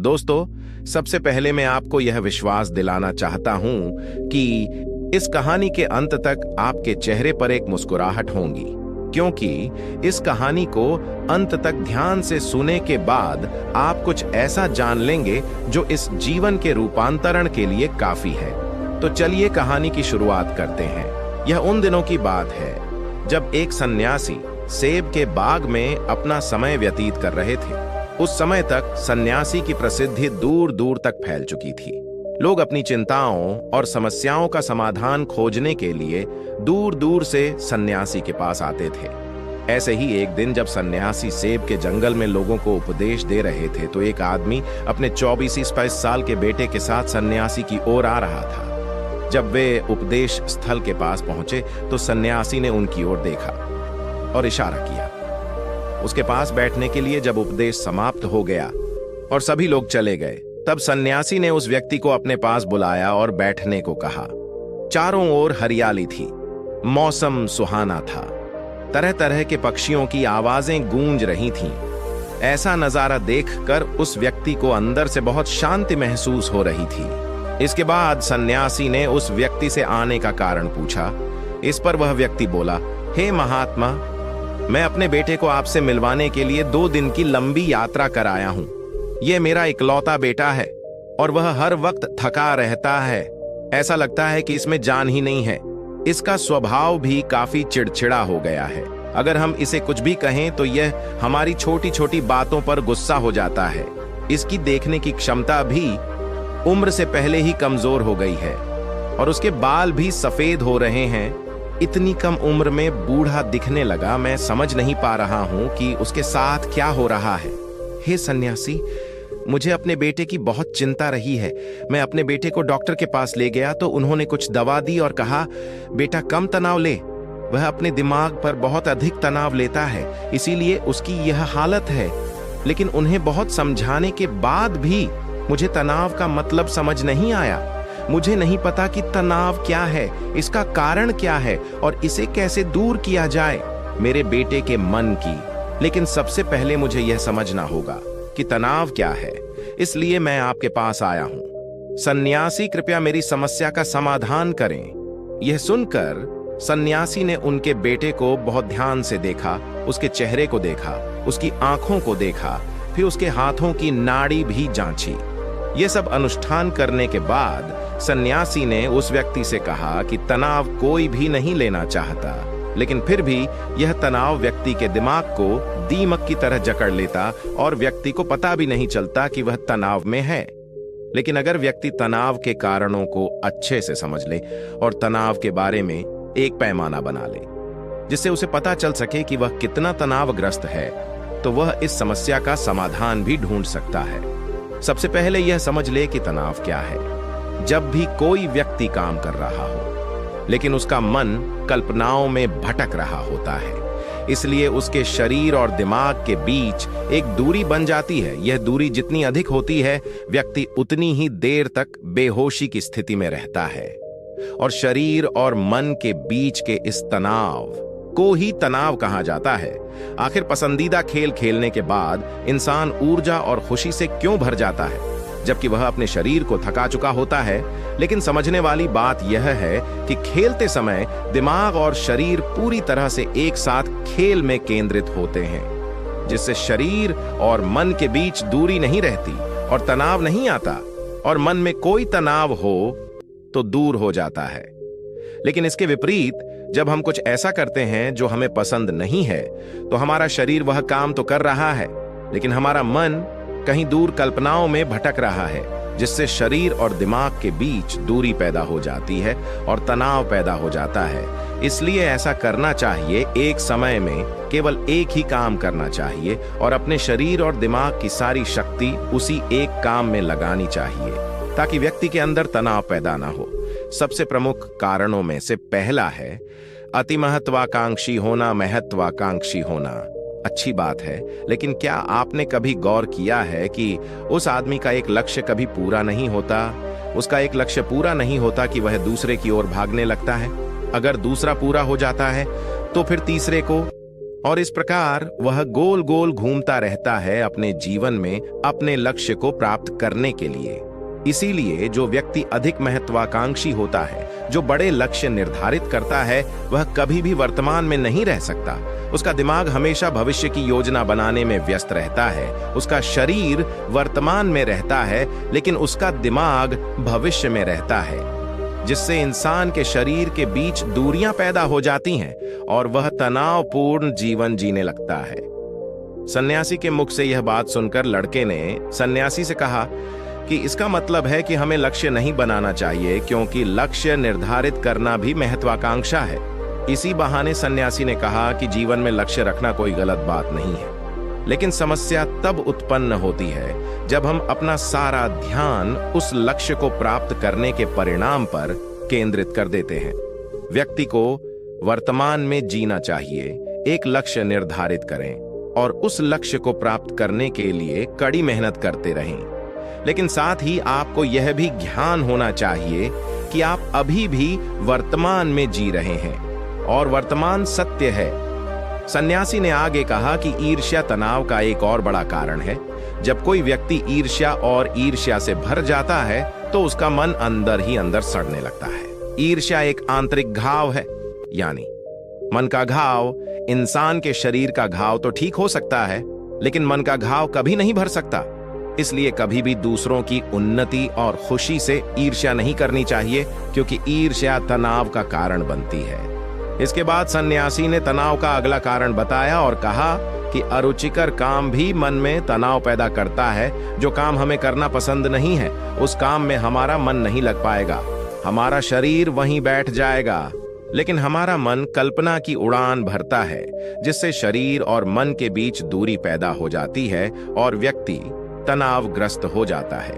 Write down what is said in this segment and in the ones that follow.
दोस्तों, सबसे पहले मैं आपको यह विश्वास दिलाना चाहता हूं कि इस कहानी के अंत तक आपके चेहरे पर एक मुस्कुराहट होगी, क्योंकि इस कहानी को अंत तक ध्यान से सुनने के बाद आप कुछ ऐसा जान लेंगे जो इस जीवन के रूपांतरण के लिए काफी है। तो चलिए कहानी की शुरुआत करते हैं। यह उन दिनों की बात है जब एक सन्यासी सेब के बाग में अपना समय व्यतीत कर रहे थे। उस समय तक सन्यासी की प्रसिद्धि दूर दूर तक फैल चुकी थी। लोग अपनी चिंताओं और समस्याओं का समाधान खोजने के लिए दूर दूर से सन्यासी के पास आते थे। ऐसे ही एक दिन जब सन्यासी सेब के जंगल में लोगों को उपदेश दे रहे थे तो एक आदमी अपने 24-25 साल के बेटे के साथ सन्यासी की ओर आ रहा था। जब वे उपदेश स्थल के पास पहुंचे तो सन्यासी ने उनकी ओर देखा और इशारा किया। उसके पास बैठने के लिए जब उपदेश समाप्त हो गया और सभी लोग चले गए, तब सन्यासी ने उस व्यक्ति को अपने पास बुलाया और बैठने को कहा। चारों ओर हरियाली थी, मौसम सुहाना था, तरह तरह के पक्षियों की आवाजें गूंज रही थीं। ऐसा नजारा देखकर उस व्यक्ति को अंदर से बहुत शांति महसूस हो रही थी। इसके बाद सन्यासी ने उस व्यक्ति से आने का कारण पूछा। इस पर वह व्यक्ति बोला, हे महात्मा, मैं अपने बेटे को आपसे मिलवाने के लिए 2 दिन की लंबी यात्रा कर आया हूं। यह मेरा इकलौता बेटा है और वह हर वक्त थका रहता है। ऐसा लगता है कि इसमें जान ही नहीं है। इसका स्वभाव भी काफी चिड़चिड़ा हो गया है। अगर हम इसे कुछ भी कहें तो यह हमारी छोटी छोटी बातों पर गुस्सा हो जाता है। इसकी देखने की क्षमता भी उम्र से पहले ही कमजोर हो गई है और उसके बाल भी सफेद हो रहे हैं। इतनी कम उम्र में बूढ़ा दिखने लगा। मैं समझ नहीं पा रहा हूं कि उसके साथ क्या हो रहा है। हे सन्यासी, मुझे अपने बेटे की बहुत चिंता रही है। मैं अपने बेटे को डॉक्टर के पास ले गया तो उन्होंने कुछ दवा दी और कहा, बेटा कम तनाव ले। वह अपने दिमाग पर बहुत अधिक तनाव लेता है, इसीलिए उसकी यह हालत है। लेकिन उन्हें बहुत समझाने के बाद भी मुझे तनाव का मतलब समझ नहीं आया। मुझे नहीं पता कि तनाव क्या है, इसका कारण क्या है और इसे कैसे दूर किया जाए मेरे बेटे के मन की। लेकिन सबसे पहले मुझे यह समझना होगा कि तनाव क्या है, इसलिए मैं आपके पास आया हूं। सन्यासी, कृपया मेरी समस्या का समाधान करें। यह सुनकर सन्यासी ने उनके बेटे को बहुत ध्यान से देखा, उसके चेहरे को देखा, उसकी आंखों को देखा, फिर उसके हाथों की नाड़ी भी जांची। यह सब अनुष्ठान करने के बाद सन्यासी ने उस व्यक्ति से कहा कि तनाव कोई भी नहीं लेना चाहता, लेकिन फिर भी यह तनाव व्यक्ति के दिमाग को दीमक की तरह जकड़ लेता और व्यक्ति को पता भी नहीं चलता कि वह तनाव में है। लेकिन अगर व्यक्ति तनाव के कारणों को अच्छे से समझ ले और तनाव के बारे में एक पैमाना बना ले जिससे उसे पता चल सके कि वह कितना तनावग्रस्त है, तो वह इस समस्या का समाधान भी ढूंढ सकता है। सबसे पहले यह समझ ले कि तनाव क्या है। जब भी कोई व्यक्ति काम कर रहा हो लेकिन उसका मन कल्पनाओं में भटक रहा होता है, इसलिए उसके शरीर और दिमाग के बीच एक दूरी बन जाती है। यह दूरी जितनी अधिक होती है, व्यक्ति उतनी ही देर तक बेहोशी की स्थिति में रहता है और शरीर और मन के बीच के इस तनाव को ही तनाव कहा जाता है। आखिर पसंदीदा खेल खेलने के बाद इंसान ऊर्जा और खुशी से क्यों भर जाता है, जबकि वह अपने शरीर को थका चुका होता है। लेकिन समझने वाली बात यह है कि खेलते समय दिमाग और शरीर पूरी तरह से एक साथ खेल में केंद्रित होते हैं, जिससे शरीर और मन के बीच दूरी नहीं रहती और तनाव नहीं आता, और मन में कोई तनाव हो तो दूर हो जाता है। लेकिन इसके विपरीत जब हम कुछ ऐसा करते हैं जो हमें पसंद नहीं है, तो हमारा शरीर वह काम तो कर रहा है, लेकिन हमारा मन कहीं दूर कल्पनाओं में भटक रहा है, जिससे शरीर और दिमाग के बीच दूरी पैदा हो जाती है और तनाव पैदा हो जाता है। इसलिए ऐसा करना चाहिए, एक समय में केवल एक ही काम करना चाहिए और अपने शरीर और दिमाग की सारी शक्ति उसी एक काम में लगानी चाहिए, ताकि व्यक्ति के अंदर तनाव पैदा ना हो। सबसे प्रमुख कारणों में से पहला है अति महत्वाकांक्षी होना, महत्वाकांक्षी होना। अच्छी बात है, लेकिन क्या आपने कभी गौर किया है कि उस आदमी का एक लक्ष्य कभी पूरा नहीं होता? उसका एक लक्ष्य पूरा नहीं होता कि वह दूसरे की ओर भागने लगता है। अगर दूसरा पूरा हो जाता है तो फिर तीसरे को, और इस प्रकार वह गोल गोल घूमता रहता है अपने जीवन में अपने लक्ष्य को प्राप्त करने के लिए। इसीलिए जो व्यक्ति अधिक महत्वाकांक्षी होता है, जो बड़े लक्ष्य निर्धारित करता है, वह कभी भी वर्तमान में नहीं रह सकता। उसका दिमाग हमेशा भविष्य की योजना बनाने में व्यस्त रहता है। उसका शरीर वर्तमान में रहता है, लेकिन उसका दिमाग भविष्य में रहता है, जिससे इंसान के शरीर के बीच दूरियां पैदा हो जाती हैं और वह तनावपूर्ण जीवन जीने लगता है। सन्यासी के मुख से यह बात सुनकर लड़के ने सन्यासी से कहा कि इसका मतलब है कि हमें लक्ष्य नहीं बनाना चाहिए, क्योंकि लक्ष्य निर्धारित करना भी महत्वाकांक्षा है। इसी बहाने सन्यासी ने कहा कि जीवन में लक्ष्य रखना कोई गलत बात नहीं है, लेकिन समस्या तब उत्पन्न होती है जब हम अपना सारा ध्यान उस लक्ष्य को प्राप्त करने के परिणाम पर केंद्रित कर देते हैं। व्यक्ति को वर्तमान में जीना चाहिए, एक लक्ष्य निर्धारित करें और उस लक्ष्य को प्राप्त करने के लिए कड़ी मेहनत करते रहें। लेकिन साथ ही आपको यह भी ज्ञान होना चाहिए कि आप अभी भी वर्तमान में जी रहे हैं और वर्तमान सत्य है। सन्यासी ने आगे कहा कि ईर्ष्या तनाव का एक और बड़ा कारण है। जब कोई व्यक्ति ईर्ष्या से भर जाता है तो उसका मन अंदर ही अंदर सड़ने लगता है। ईर्ष्या एक आंतरिक घाव है, यानी मन का घाव। इंसान के शरीर का घाव तो ठीक हो सकता है, लेकिन मन का घाव कभी नहीं भर सकता। इसलिए कभी भी दूसरों की उन्नति और खुशी से ईर्ष्या नहीं करनी चाहिए, क्योंकि ईर्ष्या तनाव का कारण बनती है। इसके बाद सन्यासी ने तनाव का अगला कारण बताया और कहा कि अरुचिकर काम भी मन में तनाव पैदा करता है। जो काम हमें करना पसंद नहीं है, उस काम में हमारा मन नहीं लग पाएगा, हमारा शरीर वहीं बैठ जाएगा। लेकिन हमारा मन कल्पना की उड़ान भरता है, जिससे शरीर और मन के बीच दूरी पैदा हो जाती है और व्यक्ति तनावग्रस्त हो जाता है।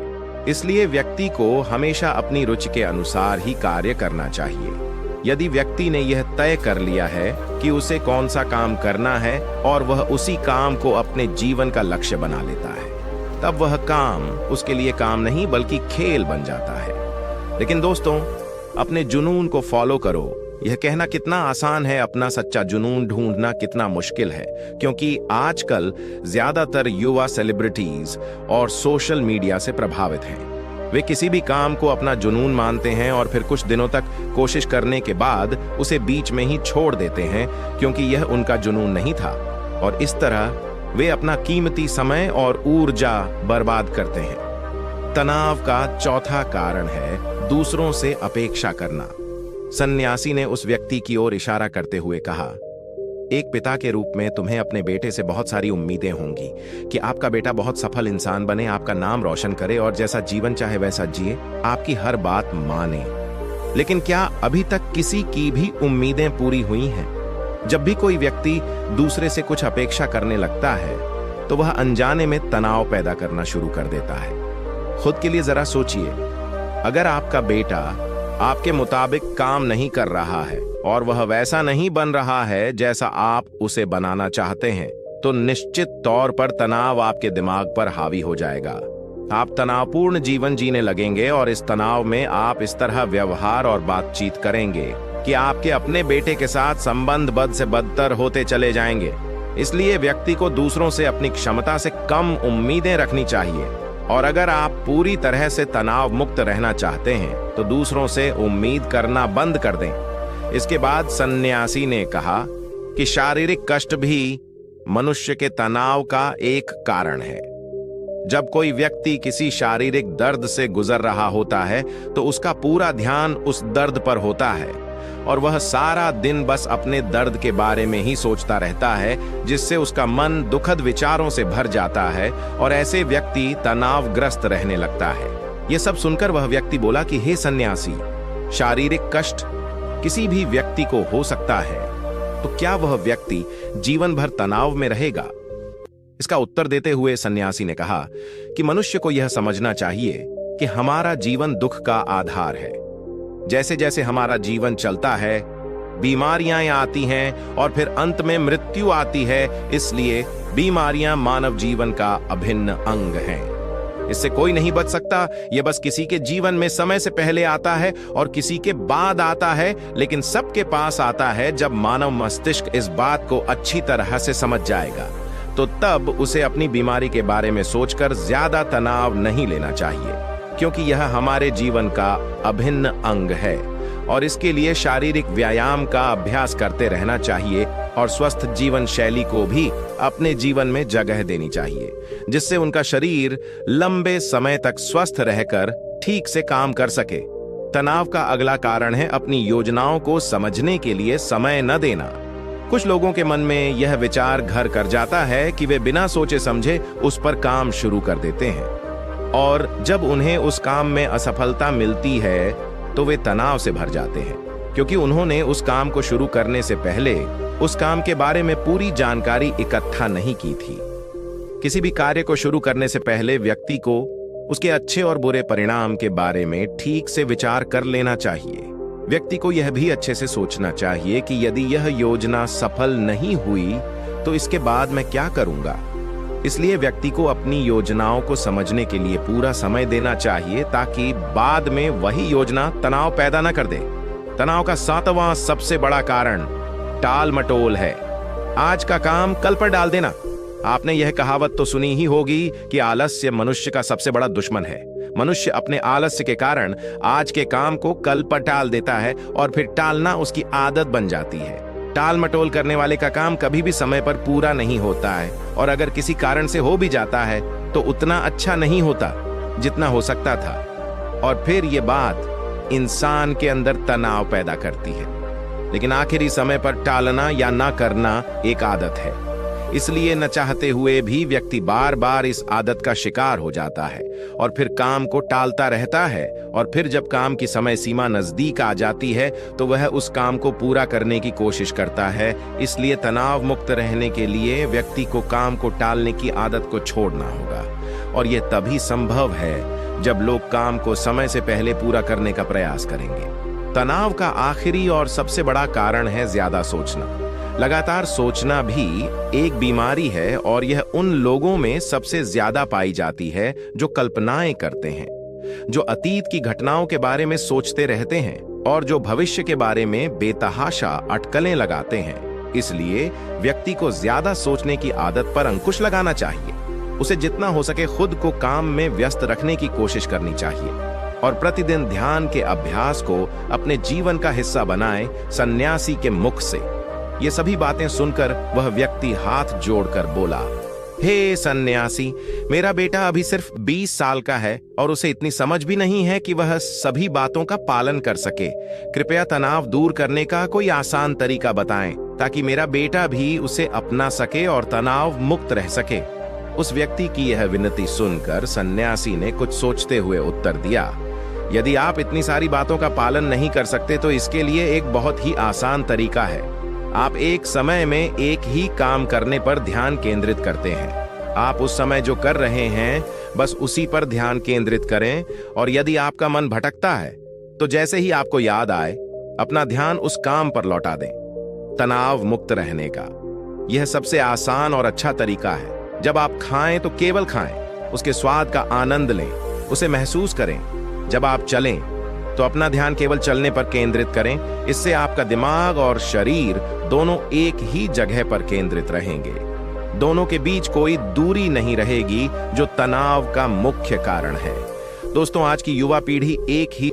इसलिए व्यक्ति को हमेशा अपनी रुचि के अनुसार ही कार्य करना चाहिए। यदि व्यक्ति ने यह तय कर लिया है कि उसे कौन सा काम करना है और वह उसी काम को अपने जीवन का लक्ष्य बना लेता है, तब वह काम उसके लिए काम नहीं बल्कि खेल बन जाता है। लेकिन दोस्तों, अपने जुनून को फॉलो करो, यह कहना कितना आसान है, अपना सच्चा जुनून ढूंढना कितना मुश्किल है। क्योंकि आजकल ज्यादातर युवा सेलिब्रिटीज और सोशल मीडिया से प्रभावित हैं। वे किसी भी काम को अपना जुनून मानते हैं और फिर कुछ दिनों तक कोशिश करने के बाद उसे बीच में ही छोड़ देते हैं, क्योंकि यह उनका जुनून नहीं था। और इस तरह वे अपना कीमती समय और ऊर्जा बर्बाद करते हैं। तनाव का चौथा कारण है दूसरों से अपेक्षा करना। सन्यासी ने उस व्यक्ति की ओर इशारा करते हुए कहा, एक पिता के रूप में तुम्हें अपने बेटे से बहुत सारी उम्मीदें होंगी कि आपका बेटा बहुत सफल इंसान बने, आपका नाम रोशन करे और जैसा जीवन चाहे वैसा जिए, आपकी हर बात माने। लेकिन क्या अभी तक किसी की भी उम्मीदें पूरी हुई हैं? जब भी कोई व्यक्ति दूसरे से कुछ अपेक्षा करने लगता है तो वह अनजाने में तनाव पैदा करना शुरू कर देता है। खुद के लिए जरा सोचिए, अगर आपका बेटा आपके मुताबिक काम नहीं कर रहा है और वह वैसा नहीं बन रहा है जैसा आप उसे बनाना चाहते हैं, तो निश्चित तौर पर तनाव आपके दिमाग पर हावी हो जाएगा। आप तनावपूर्ण जीवन जीने लगेंगे और इस तनाव में आप इस तरह व्यवहार और बातचीत करेंगे कि आपके अपने बेटे के साथ संबंध बद से बदतर होते चले जाएंगे। इसलिए व्यक्ति को दूसरों से अपनी क्षमता से कम उम्मीदें रखनी चाहिए। और अगर आप पूरी तरह से तनाव मुक्त रहना चाहते हैं तो दूसरों से उम्मीद करना बंद कर दें। इसके बाद सन्यासी ने कहा कि शारीरिक कष्ट भी मनुष्य के तनाव का एक कारण है। जब कोई व्यक्ति किसी शारीरिक दर्द से गुजर रहा होता है तो उसका पूरा ध्यान उस दर्द पर होता है और वह सारा दिन बस अपने दर्द के बारे में ही सोचता रहता है, जिससे उसका मन दुखद विचारों से भर जाता है और ऐसे व्यक्ति तनावग्रस्त रहने लगता है। यह सब सुनकर वह व्यक्ति बोला कि हे सन्यासी, शारीरिक कष्ट किसी भी व्यक्ति को हो सकता है, तो क्या वह व्यक्ति जीवन भर तनाव में रहेगा? इसका उत्तर देते हुए सन्यासी ने कहा कि मनुष्य को यह समझना चाहिए कि हमारा जीवन दुख का आधार है। जैसे जैसे हमारा जीवन चलता है, बीमारियां आती हैं और फिर अंत में मृत्यु आती है। इसलिए बीमारियां मानव जीवन का अभिन्न अंग हैं। इससे कोई नहीं बच सकता। यह बस किसी के जीवन में समय से पहले आता है और किसी के बाद आता है, लेकिन सबके पास आता है जब मानव मस्तिष्क इस बात को अच्छी तरह से समझ जाएगा। तो तब उसे अपनी बीमारी के बारे में सोचकर ज्यादा तनाव नहीं लेना चाहिए, क्योंकि यह हमारे जीवन का अभिन्न अंग है और इसके लिए शारीरिक व्यायाम का अभ्यास करते रहना चाहिए और स्वस्थ जीवन शैली को भी अपने जीवन में जगह देनी चाहिए, जिससे उनका शरीर लंबे समय तक स्वस्थ रहकर ठीक से काम कर सके। तनाव का अगला कारण है अपनी योजनाओं को समझने के लिए समय न देना। कुछ लोगों के मन में यह विचार घर कर जाता है कि वे बिना सोचे समझे उस पर काम शुरू कर देते हैं, और जब उन्हें उस काम में असफलता मिलती है तो वे तनाव से भर जाते हैं, क्योंकि उन्होंने उस काम को शुरू करने से पहले उस काम के बारे में पूरी जानकारी इकट्ठा नहीं की थी। किसी भी कार्य को शुरू करने से पहले व्यक्ति को उसके अच्छे और बुरे परिणाम के बारे में ठीक से विचार कर लेना चाहिए। व्यक्ति को यह भी अच्छे से सोचना चाहिए कि यदि यह योजना सफल नहीं हुई तो इसके बाद मैं क्या करूंगा। इसलिए व्यक्ति को अपनी योजनाओं को समझने के लिए पूरा समय देना चाहिए, ताकि बाद में वही योजना तनाव पैदा न कर दे। तनाव का 7वां सबसे बड़ा कारण टाल मटोल है। आज का काम कल पर डाल देना। आपने यह कहावत तो सुनी ही होगी कि आलस्य मनुष्य का सबसे बड़ा दुश्मन है। मनुष्य अपने आलस्य के कारण आज के काम को कल पर टाल देता है और फिर टालना उसकी आदत बन जाती है। टाल मटोल करने वाले का काम कभी भी समय पर पूरा नहीं होता है, और अगर किसी कारण से हो भी जाता है तो उतना अच्छा नहीं होता जितना हो सकता था, और फिर ये बात इंसान के अंदर तनाव पैदा करती है। लेकिन आखिरी समय पर टालना या ना करना एक आदत है, इसलिए न चाहते हुए भी व्यक्ति बार बार इस आदत का शिकार हो जाता है और फिर काम को टालता रहता है, और फिर जब काम की समय सीमा नजदीक आ जाती है तो वह उस काम को पूरा करने की कोशिश करता है। इसलिए तनाव मुक्त रहने के लिए व्यक्ति को काम को टालने की आदत को छोड़ना होगा, और यह तभी संभव है जब लोग काम को समय से पहले पूरा करने का प्रयास करेंगे। तनाव का आखिरी और सबसे बड़ा कारण है ज्यादा सोचना। लगातार सोचना भी एक बीमारी है, और यह उन लोगों में सबसे ज्यादा पाई जाती है जो कल्पनाएं करते हैं, जो अतीत की घटनाओं के बारे में सोचते रहते हैं और जो भविष्य के बारे में बेतहाशा अटकलें लगाते हैं। इसलिए व्यक्ति को ज्यादा सोचने की आदत पर अंकुश लगाना चाहिए। उसे जितना हो सके खुद को काम में व्यस्त रखने की कोशिश करनी चाहिए, और प्रतिदिन ध्यान के अभ्यास को अपने जीवन का हिस्सा बनाएं। सन्यासी के मुख से ये सभी बातें सुनकर वह व्यक्ति हाथ जोड़कर बोला, हे सन्यासी, मेरा बेटा अभी सिर्फ 20 साल का है और उसे इतनी समझ भी नहीं है कि वह सभी बातों का पालन कर सके। कृपया तनाव दूर करने का कोई आसान तरीका बताएं, ताकि मेरा बेटा भी उसे अपना सके और तनाव मुक्त रह सके। उस व्यक्ति की यह विनती सुनकर सन्यासी ने कुछ सोचते हुए उत्तर दिया, यदि आप इतनी सारी बातों का पालन नहीं कर सकते तो इसके लिए एक बहुत ही आसान तरीका है। आप एक समय में एक ही काम करने पर ध्यान केंद्रित करते हैं। आप उस समय जो कर रहे हैं बस उसी पर ध्यान केंद्रित करें, और यदि आपका मन भटकता है तो जैसे ही आपको याद आए अपना ध्यान उस काम पर लौटा दें। तनाव मुक्त रहने का यह सबसे आसान और अच्छा तरीका है। जब आप खाएं तो केवल खाएं, उसके स्वाद का आनंद लें, उसे महसूस करें। जब आप चलें तो अपना ध्यान केवल चलने पर केंद्रित करें। इससे आपका दिमाग और शरीर दोनों एक ही जगह पर केंद्रित रहेंगे। दोनों के बीच कोई दूरी नहीं रहेगी, जो तनाव का मुख्य कारण है। दोस्तों, आज की युवा पीढ़ी एक ही